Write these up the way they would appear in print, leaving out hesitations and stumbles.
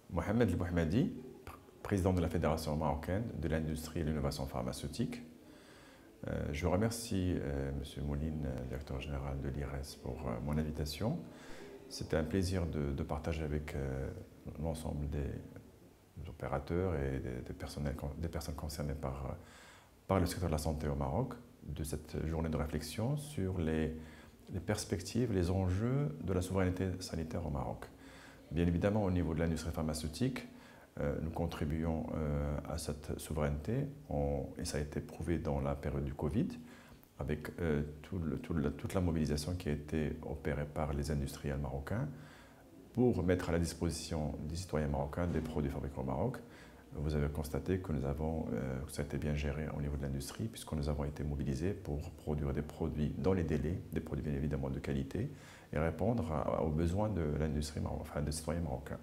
Mohamed El Bouhmadi, président de la Fédération marocaine de l'industrie et de l'innovation pharmaceutique. Je remercie M. Mouline, directeur général de l'IRES, pour mon invitation. C'était un plaisir de partager avec l'ensemble des opérateurs et des personnes concernées par le secteur de la santé au Maroc, de cette journée de réflexion sur les perspectives, les enjeux de la souveraineté sanitaire au Maroc. Bien évidemment, au niveau de l'industrie pharmaceutique, nous contribuons à cette souveraineté et ça a été prouvé dans la période du Covid avec toute la mobilisation qui a été opérée par les industriels marocains pour mettre à la disposition des citoyens marocains des produits fabriqués au Maroc. Vous avez constaté que que ça a été bien géré au niveau de l'industrie puisque nous avons été mobilisés pour produire des produits dans les délais, des produits bien évidemment de qualité et répondre aux besoins de l'industrie, enfin des citoyens marocains.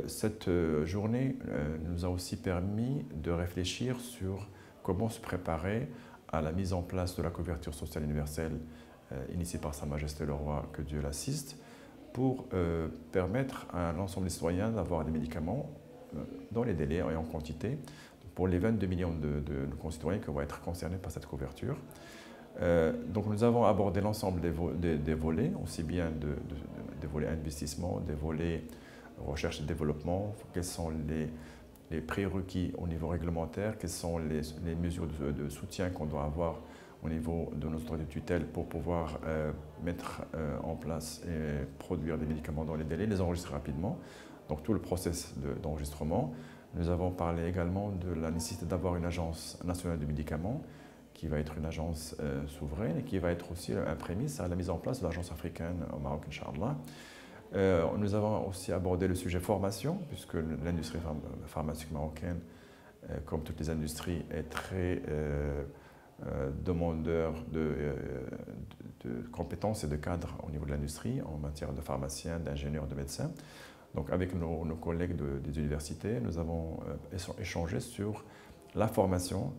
Cette journée nous a aussi permis de réfléchir sur comment se préparer à la mise en place de la couverture sociale universelle initiée par Sa Majesté le Roi, que Dieu l'assiste, pour permettre à l'ensemble des citoyens d'avoir des médicaments dans les délais et en quantité pour les 22 millions de concitoyens qui vont être concernés par cette couverture. Donc nous avons abordé l'ensemble des volets, aussi bien des volets investissement, des volets recherche et développement, quels sont les prérequis au niveau réglementaire, quelles sont les mesures de soutien qu'on doit avoir au niveau de nos autorités de tutelle pour pouvoir mettre en place et produire des médicaments dans les délais, les enregistrer rapidement. Donc tout le process d'enregistrement. Nous avons parlé également de la nécessité d'avoir une agence nationale du médicament qui va être une agence souveraine et qui va être aussi un prémisse à la mise en place de l'agence africaine au Maroc, Inch'Allah. Nous avons aussi abordé le sujet formation, puisque l'industrie pharmaceutique marocaine, comme toutes les industries, est très demandeur de compétences et de cadres au niveau de l'industrie en matière de pharmaciens, d'ingénieurs, de médecins. Donc avec nos collègues des universités, nous avons échangé sur la formation,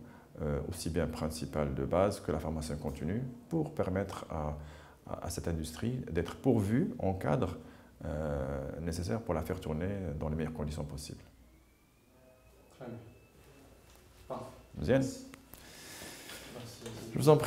aussi bien principale de base que la formation continue, pour permettre à cette industrie d'être pourvue en cadre nécessaire pour la faire tourner dans les meilleures conditions possibles. Très bien. Parfait. Merci. Je vous en prie.